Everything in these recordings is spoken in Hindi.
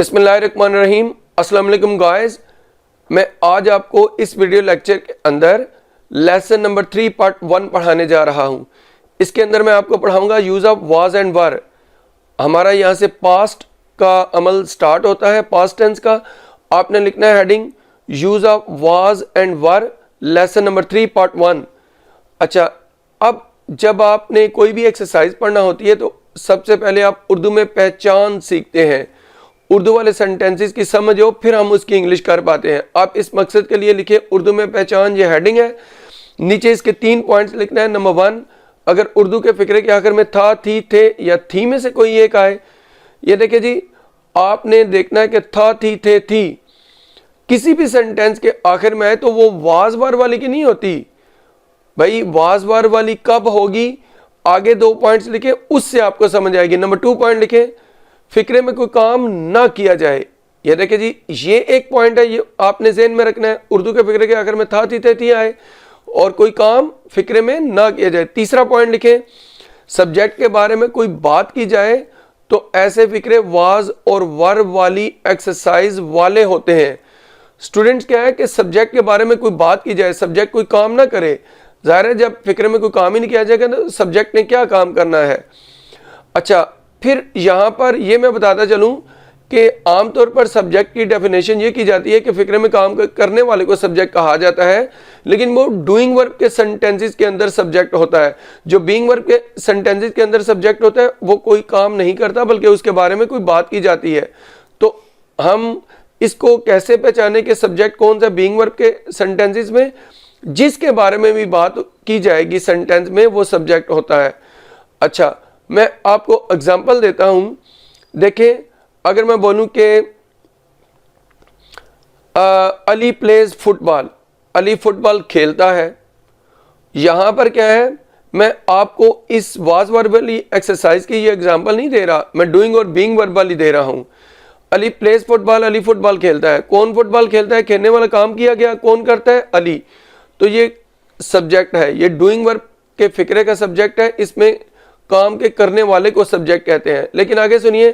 बिस्मिल्लाहिर्रहमानिर्रहीम। अस्सलाम वालेकुम गाइस, मैं आज आपको इस वीडियो लेक्चर के अंदर लेसन नंबर 3 पार्ट 1 पढ़ाने जा रहा हूं। इसके अंदर मैं आपको पढ़ाऊंगा यूज़ ऑफ वाज एंड वर। हमारा यहां से पास्ट का अमल स्टार्ट होता है, पास्ट टेंस का। आपने लिखना है heading use of was and were, lesson number 3 part 1। अच्छा, अब जब आपने कोई भी एक्सरसाइज पढ़ना होती है तो सबसे पहले आप उर्दू में पहचान सीखते हैं, उर्दू वाले सेंटेंसेस की समझ हो, फिर हम उसकी इंग्लिश कर पाते हैं। आप इस मकसद के लिए लिखिए उर्दू में पहचान, ये हेडिंग है। नीचे इसके 3 पॉइंट्स लिखना है। नंबर 1, अगर उर्दू के फिक्रे के आखिर में था, थी, थे या थी में से कोई एक आए, ये देखिए जी, आपने देखना है कि था, थी, थे, थी किसी भी सेंटेंस के आखिर में आए तो वो वाज वर वाली की नहीं होती। भाई वाज वर वाली कब होगी, आगे 2 पॉइंट्स लिखे, उससे आपको समझ आएगी। नंबर 2 पॉइंट लिखे, फिक्रे में कोई काम ना किया जाए। ये देखिए जी, ये एक पॉइंट है, ये आपने ज़हन में रखना है। उर्दू के फिक्रे के आखिर में था, थी, थे, थी आए और कोई काम फिक्रे में ना किया जाए। तीसरा पॉइंट लिखे, सब्जेक्ट के बारे में कोई बात की जाए तो ऐसे फिक्रे वाज और वर वाली एक्सरसाइज वाले होते हैं। स्टूडेंट्स क्या है कि सब्जेक्ट के बारे में कोई बात की जाए, सब्जेक्ट कोई काम ना करे। जाहिर है जब फिक्रे में कोई काम ही नहीं किया जाएगा तो सब्जेक्ट ने क्या काम करना है। अच्छा, फिर यहाँ पर ये मैं बताता चलूँ कि आमतौर पर सब्जेक्ट की डेफिनेशन ये की जाती है कि फिक्रे में काम करने वाले को सब्जेक्ट कहा जाता है, लेकिन वो डूइंग वर्ब के सेंटेंसेस के अंदर सब्जेक्ट होता है। जो बीइंग वर्ब के सेंटेंसेस के अंदर सब्जेक्ट होता है वो कोई काम नहीं करता, बल्कि उसके बारे में कोई बात की जाती है। तो हम इसको कैसे पहचाने कि सब्जेक्ट कौन सा बीइंग वर्ब के सेंटेंसेस में, जिसके बारे में भी बात की जाएगी सेंटेंस में, वो सब्जेक्ट होता है। अच्छा, मैं आपको एग्जांपल देता हूं। देखें, अगर मैं बोलूं कि Ali plays football, Ali football खेलता है, यहां पर क्या है, मैं आपको इस वाज वर्ब वाली एक्सरसाइज की ये एग्जांपल नहीं दे रहा, मैं डूइंग और बीइंग वर्ब वाली दे रहा हूं। Ali plays football, Ali football खेलता है। कौन फुटबॉल खेलता है, खेलने वाला काम किया गया, कौन करता है, अली। तो ये सब्जेक्ट है, ये डूइंग वर्ब के फिक्रे का सब्जेक्ट है, इसमें काम के करने वाले को सब्जेक्ट कहते हैं। लेकिन आगे सुनिए,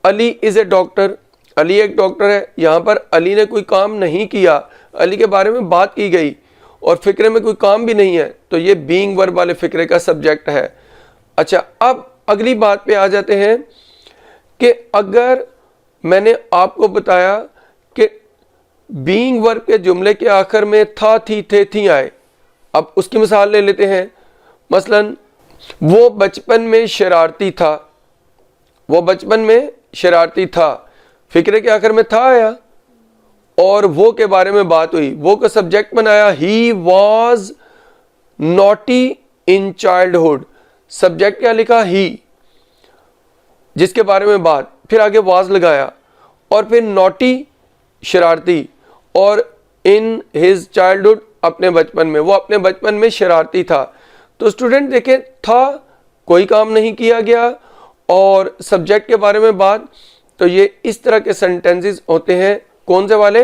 Ali is a doctor, Ali एक डॉक्टर है। यहाँ पर अली ने कोई काम नहीं किया, अली के बारे में बात की गई और फिक्रे में कोई काम भी नहीं है, तो ये बीइंग वर्ब वाले फिक्रे का सब्जेक्ट है। अच्छा, अब अगली बात पे आ जाते हैं कि अगर मैंने आपको बताया कि बीइंग वर्ब के जुमले के आखिर में था, थी, थे, थी आए, अब उसकी मिसाल ले लेते हैं। मसलन वो बचपन में शरारती था, वो बचपन में शरारती था, फिक्रे के आखिर में था आया और वो के बारे में बात हुई, वो का सब्जेक्ट बनाया। He was naughty in childhood, subject क्या लिखा, ही, जिसके बारे में बात, फिर आगे वाज लगाया और फिर नॉटी शरारती और इन हिज चाइल्डहुड अपने बचपन में, वो अपने बचपन में शरारती था। तो स्टूडेंट देखें, था कोई काम नहीं किया गया और सब्जेक्ट के बारे में बात, तो ये इस तरह के सेंटेंसेस होते हैं। कौन से वाले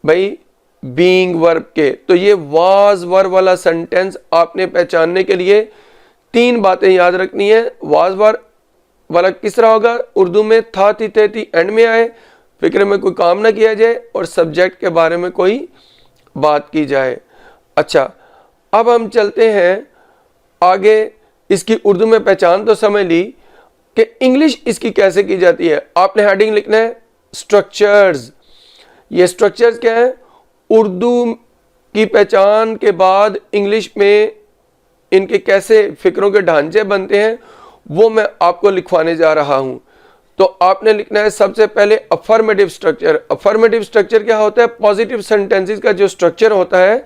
भाई, बीइंग वर्ब के। तो ये वाज वर्ब वाला सेंटेंस आपने पहचानने के लिए 3 बातें याद रखनी है। वाज वर्ब वाला किस तरह होगा, उर्दू में था, थी, थे, थी एंड में आए, फिक्र में कोई काम ना किया जाए और सब्जेक्ट के बारे में कोई बात की जाए। अच्छा, अब हम चलते हैं आगे। इसकी उर्दू में पहचान तो समझ ली कि इंग्लिश इसकी कैसे की जाती है। आपने हेडिंग लिखना है स्ट्रक्चर्स। ये स्ट्रक्चर्स क्या है, उर्दू की पहचान के बाद इंग्लिश में इनके कैसे फिक्रों के ढांचे बनते हैं वो मैं आपको लिखवाने जा रहा हूं। तो आपने लिखना है सबसे पहले अफर्मेटिव स्ट्रक्चर। अफर्मेटिव स्ट्रक्चर क्या होता है, पॉजिटिव सेंटेंसेस का जो स्ट्रक्चर होता है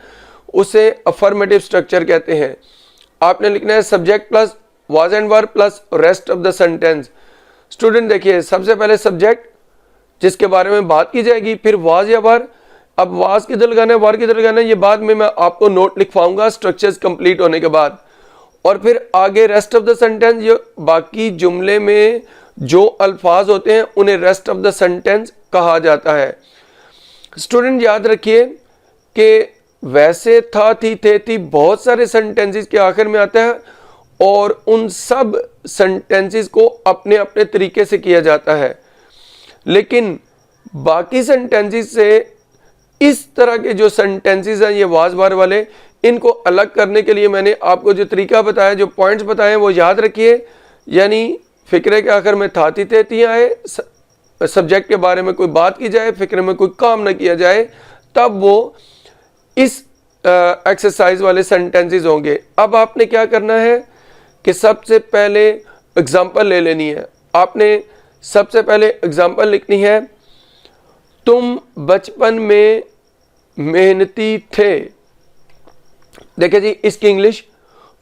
उसे अफर्मेटिव स्ट्रक्चर कहते हैं। आपने लिखना है subject plus was and verb plus rest of the sentence. Student देखिए, सबसे पहले सब्जेक्ट जिसके बारे में बात की जाएगी, फिर वाज या वर। अब वाज किधर लगाना है, वर किधर लगाना है, ये बाद में मैं आपको नोट लिखवाऊंगा स्ट्रक्चर्स कंप्लीट होने के बाद। और फिर आगे रेस्ट ऑफ द सेंटेंस, ये बाकी जुमले में जो अल्फाज होते हैं उन्हें रेस्ट ऑफ द सेंटेंस कहा जाता है। स्टूडेंट याद रखिए कि वैसे था, थी, थे, थी बहुत सारे सेंटेंसेस के आखिर में आता है और उन सब सेंटेंसेस को अपने अपने तरीके से किया जाता है। लेकिन बाकी सेंटेंसेस से इस तरह के जो सेंटेंसेस हैं ये वाज बार वाले, इनको अलग करने के लिए मैंने आपको जो तरीका बताया, जो पॉइंट्स बताए वो याद रखिए। यानी फिक्रे के आखिर में थाती तेती आए, सब्जेक्ट के बारे में कोई बात की जाए, फिक्रे में कोई काम न किया जाए, तब वो इस एक्सरसाइज वाले सेंटेंसेस होंगे। अब आपने क्या करना है कि सबसे पहले एग्जांपल ले लेनी है। आपने सबसे पहले एग्जांपल लिखनी है, तुम बचपन में मेहनती थे। देखिए जी, इसकी English,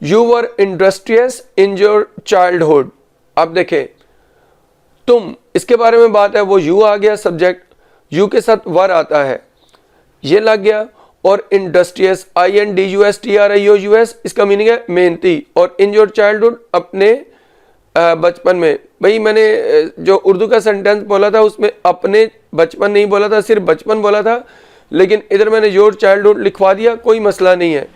you were industrious in your childhood. अब देखें, तुम, इसके बारे में बात है, वो यू आ गया सब्जेक्ट, यू के साथ वर आता है, ये लग गया। और इंडस्ट्रियस, INDUSTRIOUS, इसका मीनिंग है मेहनती। और इन योर चाइल्डहुड, अपने बचपन में। भाई मैंने जो उर्दू का सेंटेंस बोला था उसमें अपने बचपन नहीं बोला था, सिर्फ बचपन बोला था, लेकिन इधर मैंने योर चाइल्डहुड लिखवा दिया, कोई मसला नहीं है।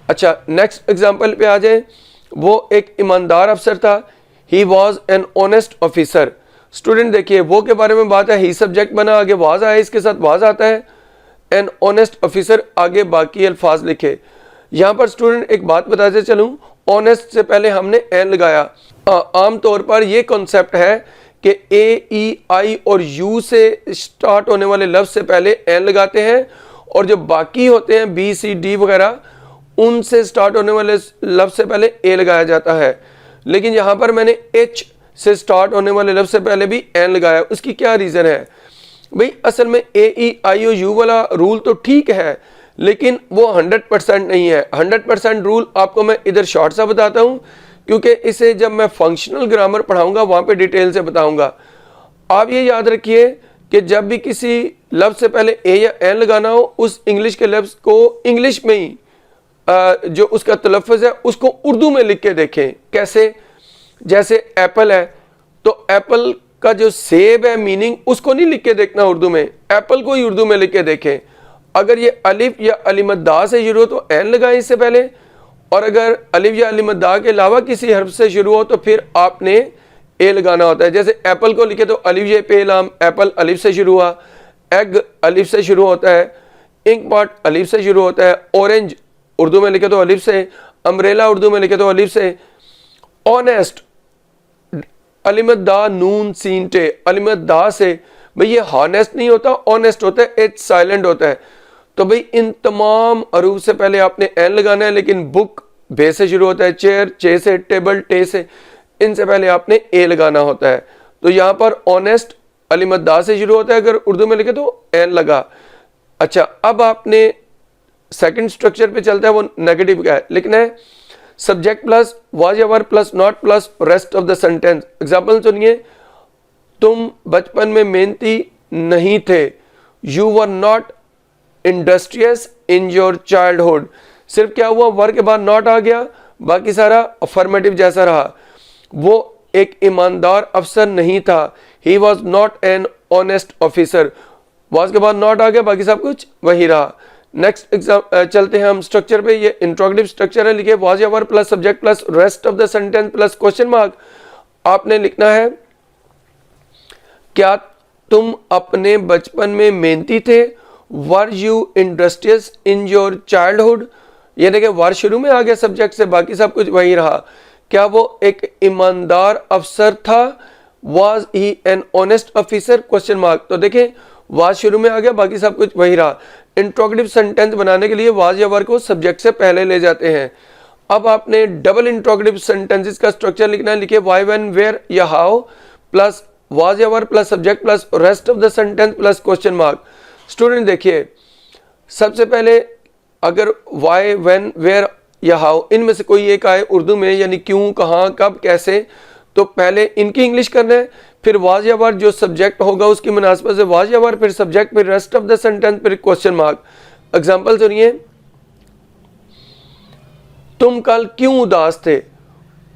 अच्छा, नेक्स्ट एग्जांपल पे आ जाए। वो एक ईमानदार अफसर था, he was an honest officer. Student देखिए, वो के बारे में बात है, ही सब्जेक्ट बना, आगे वाज आया, इसके साथ वाज आता है, एन ऑनेस्ट ऑफिसर, आगे बाकी अल्फाज लिखे। यहाँ पर स्टूडेंट एक बात बताते चलूँ, ऑनेस्ट से पहले हमने एन लगाया। आम तौर पर ये कॉन्सेप्ट है कि AEI और U से स्टार्ट होने वाले लफ्ज से पहले एन लगाते हैं, और जो बाकी होते हैं BCD वगैरह, उनसे स्टार्ट होने वाले लफ्ज से पहले ए लगाया जाता है। लेकिन यहाँ पर मैंने H से स्टार्ट होने वाले लफ्ज से पहले भी एन लगाया। उसकी क्या रीज़न है भाई? असल में AEIOU वाला रूल तो ठीक है, लेकिन वो 100% नहीं है। 100% रूल आपको मैं इधर शॉर्ट सा बताता हूँ, क्योंकि इसे जब मैं फंक्शनल ग्रामर पढ़ाऊंगा वहाँ पे डिटेल से बताऊंगा। आप ये याद रखिए कि जब भी किसी लफ्ज से पहले ए या एन लगाना हो, उस इंग्लिश के लफ्ज को इंग्लिश में ही जो उसका तलफ़्फ़ुज़ है उसको उर्दू में लिख के देखें। कैसे? जैसे एप्पल है, तो एप्पल का जो सेब है मीनिंग, उसको नहीं लिख के देखना उर्दू में, एप्पल को ही उर्दू में लिख के देखें। अगर ये अलिफ या अलिमद्दा से शुरू हो तो एन लगाएं इससे पहले, और अगर अलिफ या अलिमद्दा के अलावा किसी हर्फ से शुरू हो तो फिर आपने ए लगाना होता है। जैसे एप्पल को लिखे तो अलिफ ये पे लाम, एप्पल अलिफ से शुरू हुआ, एग अलिफ से शुरू होता है, इंक पॉट अलिफ से शुरू होता है, ऑरेंज उर्दू में लिखे तो अलिफ से, अम्ब्रेला उर्दू में लिखे तो अलिफ से, ऑनेस्ट अलिमद्दा नून सीन टे, अलिमद्दा से। भाई ये हॉनेस्ट नहीं होता, ऑनेस्ट होता है, एच साइलेंट होता है। तो भाई इन तमाम अरूफ से पहले आपने एन लगाना है, लेकिन बुक बे से शुरू होता है, चेयर चे से, टेबल टे से, इनसे पहले आपने ए लगाना होता है। तो यहाँ पर ऑनेस्ट अलिमद्दा से शुरू होता है, अगर उर्दू में लिखे तो एन लगा। अच्छा, अब आपने सेकंड स्ट्रक्चर पे चलता है, वो नेगेटिव का है, लिखना है सब्जेक्ट प्लस वाज या वर plus not plus rest of the sentence. Example सुनिए, तुम बचपन में मेहनती नहीं थे, you were not industrious in your childhood. सिर्फ क्या हुआ, वर के बाद नॉट आ गया, बाकी सारा अफर्मेटिव जैसा रहा। वो एक ईमानदार अफसर नहीं था, he was not an honest officer. Was के बाद नॉट आ गया, बाकी सब कुछ वही रहा। नेक्स्ट एग्जाम चलते हैं हम स्ट्रक्चर पे। ये इंट्रोगेटिव स्ट्रक्चर है, लिखिए वाज या वर plus subject plus rest of the sentence plus question mark. आपने लिखना है, क्या तुम अपने बचपन में मेहनती थे, were you industrious in your childhood. ये देखिए वर शुरू में आ गया सब्जेक्ट से, बाकी सब कुछ वही रहा। क्या वो एक ईमानदार अफसर था, was he an honest officer question mark. तो देखें वाज शुरू में आ गया, बाकी सब कुछ वही रहा। इंट्रोगेटिव सेंटेंस बनाने के लिए वाज या वर को सब्जेक्ट से पहले ले जाते हैं। अब आपने डबल इंट्रोगेटिव सेंटेंसेस का स्ट्रक्चर लिखना है, लिखिए वाई व्हेन वेयर या हाउ प्लस वाज या वर plus subject plus rest of the sentence plus question mark. Student देखिए, सबसे पहले अगर वाई व्हेन वेयर या हाउ इनमें से कोई एक आए उर्दू में, यानी क्यों, कहाँ, कब, कैसे, तो पहले इनकी इंग्लिश करना है, फिर वाज या वर जो सब्जेक्ट होगा उसकी मुनासिबत से वाज या वर, फिर सब्जेक्ट, फिर रेस्ट ऑफ द सेंटेंस, फिर क्वेश्चन मार्क। एग्जांपल सुनिए, तुम कल क्यों उदास थे,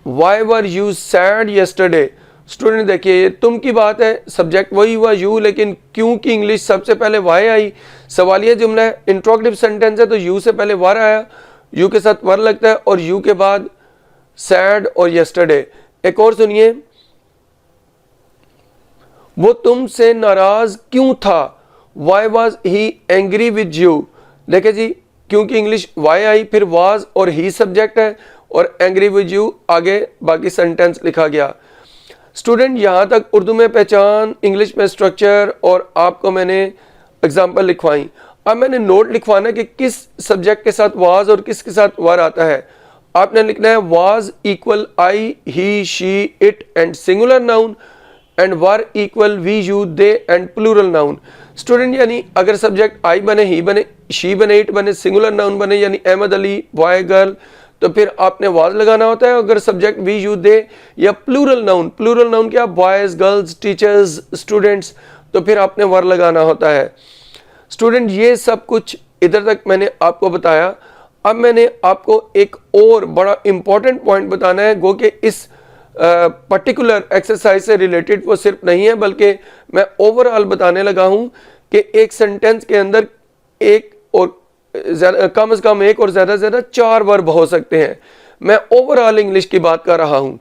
why were you sad yesterday. Student देखिए, ये तुम की बात है, सब्जेक्ट वही हुआ यू, लेकिन क्यों की इंग्लिश सबसे पहले वाई आई। सवालिया जुमला है, इंट्रोगेटिव सेंटेंस है, तो यू से पहले वर आया, यू के साथ वर लगता है, और यू के बाद सैड और यस्टरडे। एक और सुनिए, वो तुमसे नाराज क्यों था, why was he angry with you. देखे जी, क्योंकि इंग्लिश वाई आई, फिर वाज और ही सब्जेक्ट है और एंग्री विद यू आगे बाकी सेंटेंस लिखा गया। स्टूडेंट यहाँ तक उर्दू में पहचान, इंग्लिश में स्ट्रक्चर और आपको मैंने एग्जाम्पल लिखवाई। अब मैंने नोट लिखवाना है कि किस सब्जेक्ट के साथ वाज और किसके साथ वर आता है। आपने लिखना है was equal I, he, she, it and singular noun and were equal we, you, they and plural noun. Student यानी अगर सब्जेक्ट आई बने, ही बने, शी बने, इट बने, सिंगुलर नाउन बने यानी अहमद अली, बॉय, गर्ल, तो फिर आपने वाज लगाना होता है। अगर सब्जेक्ट वी, यू, दे या प्लूरल नाउन क्या, बॉयज, गर्ल्स, टीचर्स, स्टूडेंट्स, तो फिर आपने वर लगाना होता है। स्टूडेंट ये सब कुछ इधर तक मैंने आपको बताया। अब मैंने आपको एक और बड़ा इंपॉर्टेंट पॉइंट बताना है, गो कि इस पर्टिकुलर एक्सरसाइज से रिलेटेड वो सिर्फ नहीं है, बल्कि मैं ओवरऑल बताने लगा हूं कि एक सेंटेंस के अंदर एक और कम से कम एक और ज्यादा से ज्यादा 4 वर्ब हो सकते हैं। मैं ओवरऑल इंग्लिश की बात कर रहा हूं।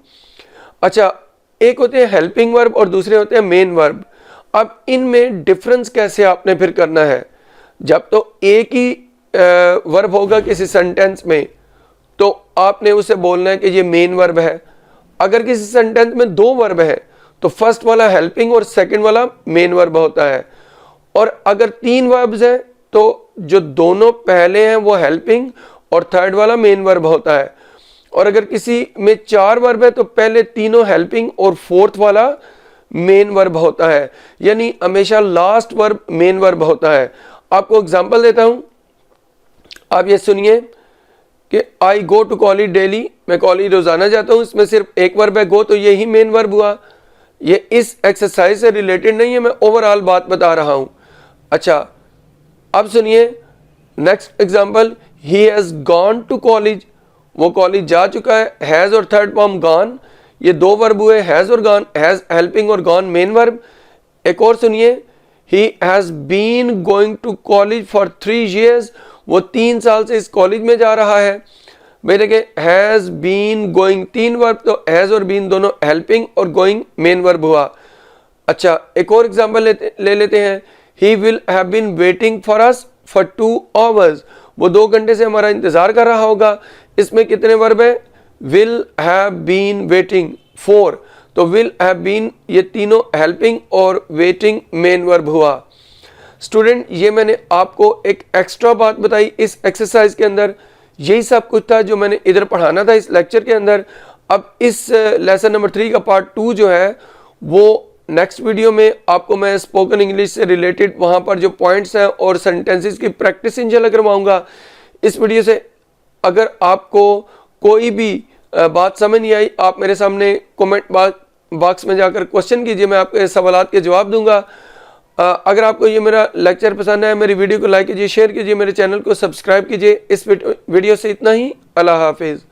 अच्छा, एक होते हैं हेल्पिंग वर्ब और दूसरे होते हैं मेन वर्ब। अब इनमें डिफरेंस कैसे आपने फिर करना है। जब तो एक ही वर्ब होगा किसी सेंटेंस में तो आपने उसे बोलना है कि ये मेन वर्ब है। अगर किसी सेंटेंस में 2 वर्ब है तो फर्स्ट वाला हेल्पिंग और सेकंड वाला मेन वर्ब होता है। और अगर 3 वर्ब्स हैं तो जो दोनों पहले हैं वो हेल्पिंग और थर्ड वाला मेन वर्ब होता है। और अगर किसी में 4 वर्ब है तो पहले तीनों हेल्पिंग और फोर्थ वाला मेन वर्ब होता है, यानी हमेशा लास्ट वर्ब मेन वर्ब होता है। आपको एग्जांपल देता हूं, आप ये सुनिए कि आई गो टू कॉलेज डेली, मैं कॉलेज रोजाना जाता हूं, इसमें सिर्फ एक वर्ब है गो, तो यही मेन वर्ब हुआ। ये इस एक्सरसाइज से रिलेटेड नहीं है, मैं ओवरऑल बात बता रहा हूं। अच्छा, अब सुनिए next example, he has gone to college, वो कॉलेज जा चुका है। हैज और थर्ड फॉर्म गॉन, ये 2 वर्ब हुए, हैज और गॉन, हैज हेल्पिंग और गॉन मेन वर्ब। एक और सुनिए, he has been going to college for 3 years, वो 3 साल से इस कॉलेज में जा रहा है। भाई देखिए, हैज बीन गोइंग 3 वर्ब, तो हैज और बीन दोनों हेल्पिंग और गोइंग मेन वर्ब हुआ। अच्छा, एक और एग्जांपल ले लेते हैं, he will have been waiting for us for 2 hours, वो 2 घंटे से हमारा इंतजार कर रहा होगा। इसमें कितने वर्ब है, विल हैव बीन वेटिंग 4, तो विल हैव बीन ये तीनों हेल्पिंग और वेटिंग मेन वर्ब हुआ। स्टूडेंट ये मैंने आपको एक एक्स्ट्रा बात बताई इस एक्सरसाइज के अंदर, यही सब कुछ था जो मैंने इधर पढ़ाना था इस लेक्चर के अंदर। अब इस लेसन नंबर 3 का पार्ट 2 जो है वो नेक्स्ट वीडियो में आपको मैं स्पोकन इंग्लिश से रिलेटेड वहां पर जो पॉइंट्स हैं और सेंटेंसेस की प्रैक्टिस इंशाल्लाह करवाऊंगा। इस वीडियो से अगर आपको कोई भी बात समझ नहीं आई, आप मेरे सामने कमेंट बॉक्स में जाकर क्वेश्चन कीजिए, मैं आपके सवालात के जवाब दूंगा। अगर आपको ये मेरा लेक्चर पसंद है, मेरी वीडियो को लाइक कीजिए, शेयर कीजिए, मेरे चैनल को सब्सक्राइब कीजिए। इस वीडियो से इतना ही। अल्लाह हाफिज़।